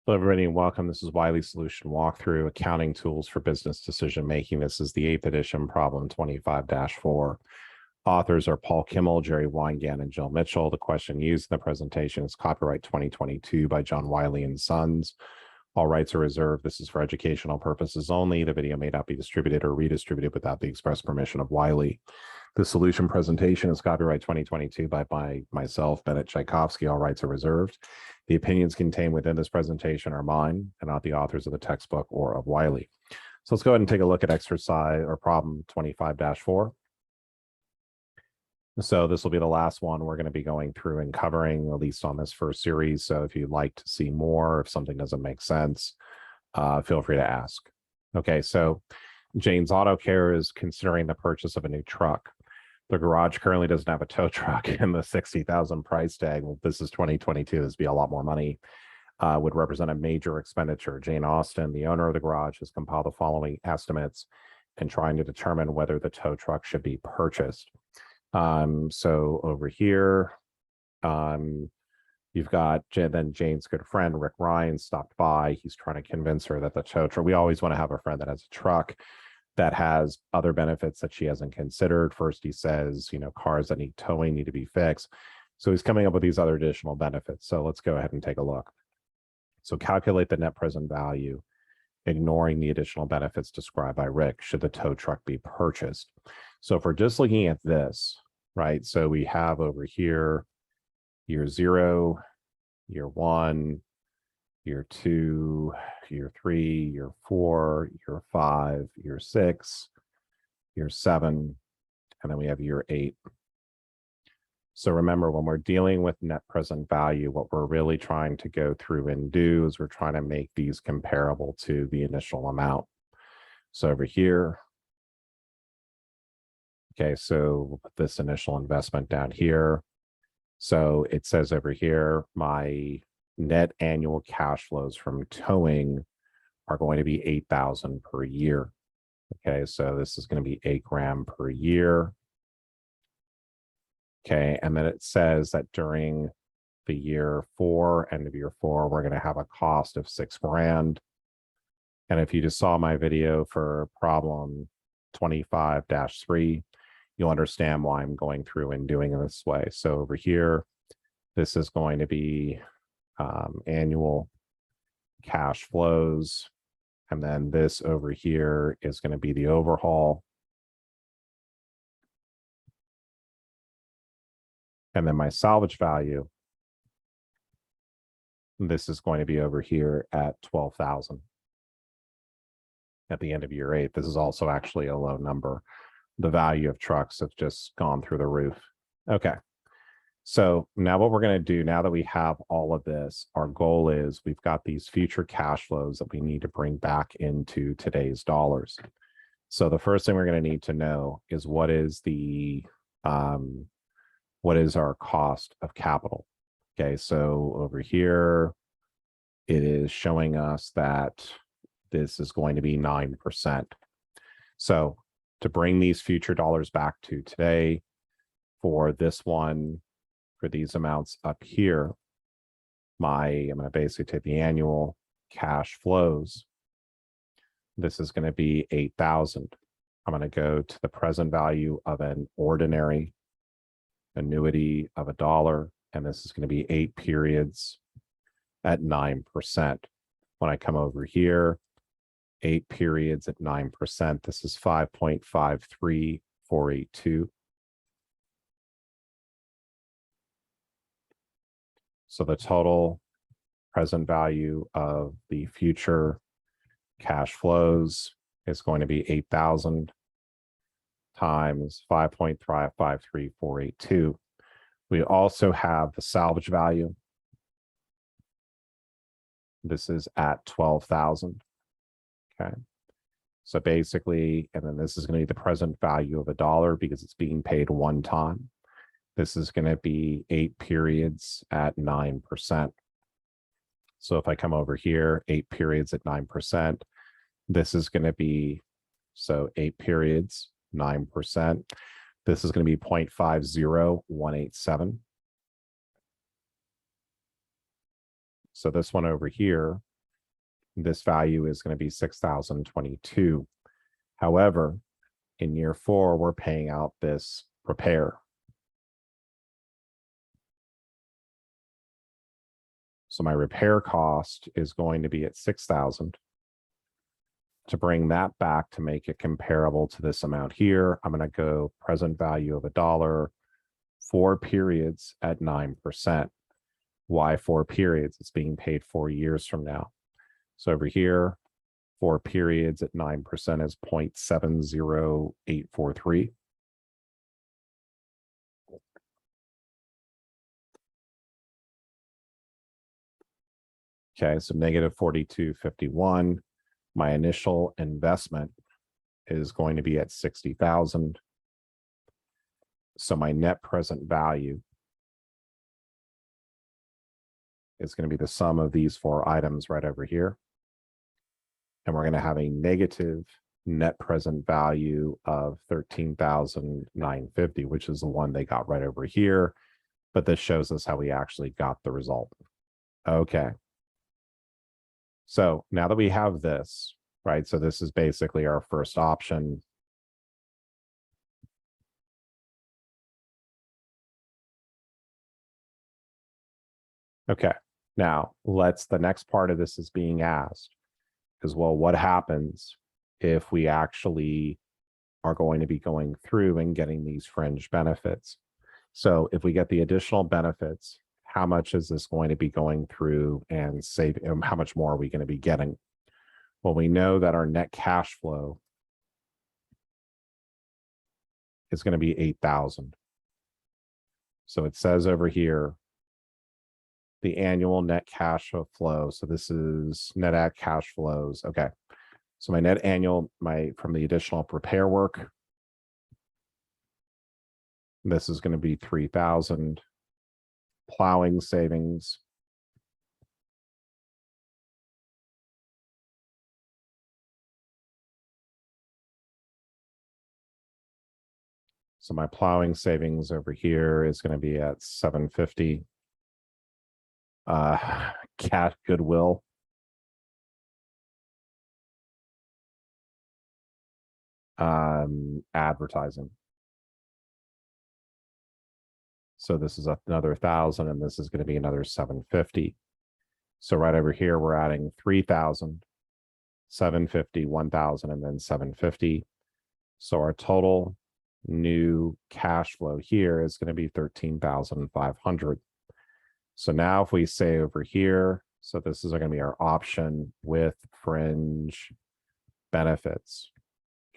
Hello, everybody, and welcome. This is Wiley Solution Walkthrough, Accounting Tools for Business Decision Making. This is the 8th edition, problem 25-4. Authors are Paul Kimmel, Jerry Weingan, and Jill Mitchell. The question used in the presentation is copyright 2022 by John Wiley and Sons. All rights are reserved. This is for educational purposes only. The video may not be distributed or redistributed without the express permission of Wiley. The solution presentation is copyright 2022 by myself, Bennett Tchaikovsky. All rights are reserved. The opinions contained within this presentation are mine and not the authors of the textbook or of Wiley. So let's go ahead and take a look at exercise or problem 25-4. So this will be the last one we're going to be going through and covering, at least on this first series. So if you'd like to see more, if something doesn't make sense, feel free to ask. Okay, so Jane's Auto Care is considering the purchase of a new truck. The garage currently doesn't have a tow truck, and the $60,000 price tag, well, this is 2022, this would be a lot more money, would represent a major expenditure. Jane Austen, the owner of the garage, has compiled the following estimates and trying to determine whether the tow truck should be purchased. So over here, you've got then Jane's good friend, Rick Ryan, stopped by. He's trying to convince her that the tow truck, we always want to have a friend that has a truck that has other benefits that she hasn't considered. First, he says, cars that need towing need to be fixed. So he's coming up with these other additional benefits. So let's go ahead and take a look. So calculate the net present value, ignoring the additional benefits described by Rick, should the tow truck be purchased. So if we're just looking at this, right? So we have over here year 0, year 1, year 2, year 3, year 4, year 5, year 6, year 7, and then we have year 8. So remember, when we're dealing with net present value, what we're really trying to go through and do is we're trying to make these comparable to the initial amount. So over here, okay, so we'll put this initial investment down here. So it says over here, my net annual cash flows from towing are going to be $8,000 per year. Okay, so this is going to be $8,000 per year. Okay, and then it says that during the year 4, end of year 4, we're going to have a cost of $6,000. And if you just saw my video for problem 25-3, you'll understand why I'm going through and doing it this way. So over here, this is going to be annual cash flows. And then this over here is going to be the overhaul. And then my salvage value, this is going to be over here at 12,000 at the end of year 8. This is also actually a low number. The value of trucks have just gone through the roof. Okay. So now what we're going to do, now that we have all of this, our goal is we've got these future cash flows that we need to bring back into today's dollars. So the first thing we're going to need to know is what is our cost of capital? Okay, so over here, it is showing us that this is going to be 9%. So to bring these future dollars back to today, for this one, for these amounts up here, I'm going to basically take the annual cash flows. This is going to be 8,000. I'm going to go to the present value of an ordinary annuity of $1, and this is going to be 8 periods at 9%. When I come over here, 8 periods at 9%, this is 5.53482. So the total present value of the future cash flows is going to be 8,000 times 5.53482. We also have the salvage value. This is at 12,000. Okay. So basically, and then this is going to be the present value of $1 because it's being paid one time. This is going to be 8 periods at 9%. So if I come over here, 8 periods at 9%, this is going to be, so 8 periods, 9%. This is going to be 0.50187. So this one over here this value is going to be 6,022. However, in year 4, we're paying out this repair. So my repair cost is going to be at 6,000. To bring that back to make it comparable to this amount here, I'm going to go present value of $1, 4 periods at 9%. Why 4 periods? It's being paid 4 years from now. So over here, 4 periods at 9% is 0.70843. Okay, so negative 42.51. My initial investment is going to be at 60,000. So my net present value is going to be the sum of these 4 items right over here. And we're going to have a negative net present value of 13,950, which is the one they got right over here. But this shows us how we actually got the result. Okay. So now that we have this, right? So this is basically our first option. Okay. Now the next part of this is being asked is, well, what happens if we actually are going to be going through and getting these fringe benefits? So if we get the additional benefits, how much is this going to be going through and save? How much more are we going to be getting? Well, we know that our net cash flow is going to be 8,000. So it says over here, the annual net cash flow. So this is net cash flows. Okay. So my net annual, from the additional repair work, this is going to be 3,000. Plowing savings. So my plowing savings over here is going to be at 750. Goodwill. Advertising. So this is another 1,000, and this is going to be another 750. So right over here, we're adding 3,000, 750, 1,000, and then 750. So our total new cash flow here is going to be 13,500. So now if we say over here, so this is going to be our option with fringe benefits.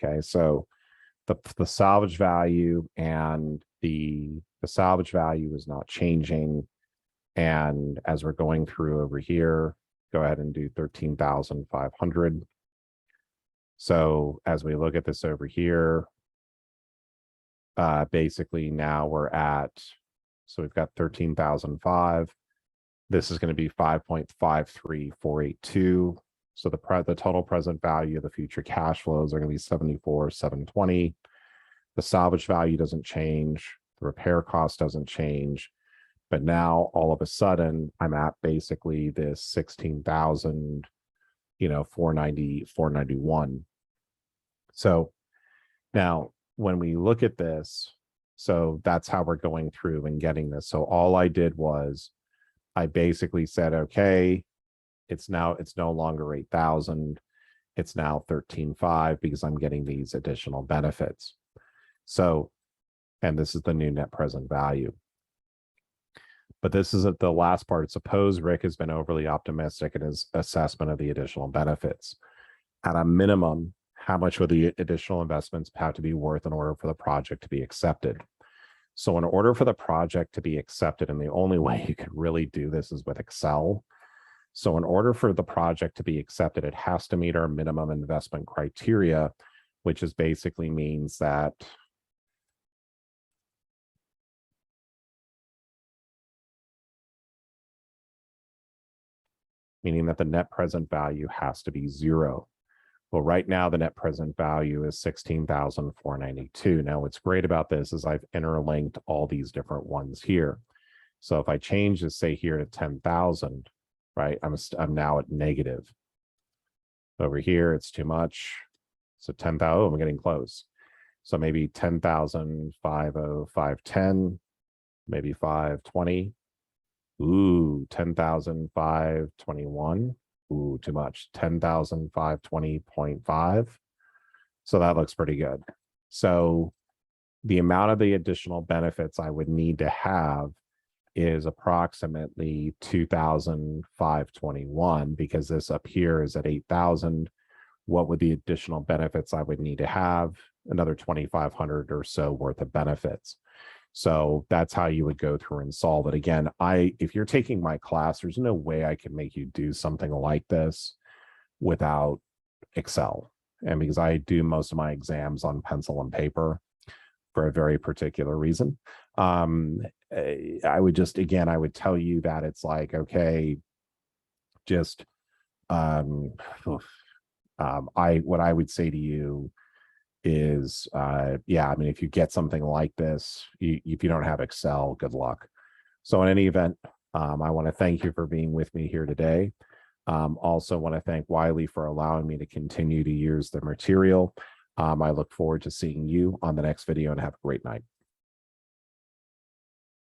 Okay, so the salvage value and the salvage value is not changing. And as we're going through over here, go ahead and do 13,500. So as we look at this over here, basically now we're at, so we've got 13,005. This is going to be 5.53482. So the total present value of the future cash flows are going to be 74,720. The salvage value doesn't change. The repair cost doesn't change. But now all of a sudden I'm at basically this 16,000, 491. So now when we look at this, so that's how we're going through and getting this. So all I did was I basically said, okay, it's no longer 8,000. It's now 13,500 because I'm getting these additional benefits. So, and this is the new net present value. But this isn't the last part. Suppose Rick has been overly optimistic in his assessment of the additional benefits. At a minimum, how much would the additional investments have to be worth in order for the project to be accepted? So in order for the project to be accepted, and the only way you could really do this is with Excel. So in order for the project to be accepted, it has to meet our minimum investment criteria, which is basically means that the net present value has to be 0. Well, right now, the net present value is 16,492. Now, what's great about this is I've interlinked all these different ones here. So if I change this, say here to 10,000, right, I'm now at negative. Over here, it's too much. So 10,000, oh, I'm getting close. So maybe 10,000, 50510, maybe 520. Ooh, 10,000, 521. Ooh, too much. 10,000, 520.5. So that looks pretty good. So the amount of the additional benefits I would need to have is approximately 2,521, because this up here is at 8,000. What would the additional benefits I would need to have? Another 2,500 or so worth of benefits. So that's how you would go through and solve it. Again, if you're taking my class, there's no way I can make you do something like this without Excel. And because I do most of my exams on pencil and paper for a very particular reason, I would just, again, I would tell you that it's like, okay, just, what I would say to you is, yeah, I mean, if you get something like this, if you don't have Excel, good luck. So in any event, I want to thank you for being with me here today. Also want to thank Wiley for allowing me to continue to use the material. I look forward to seeing you on the next video, and have a great night.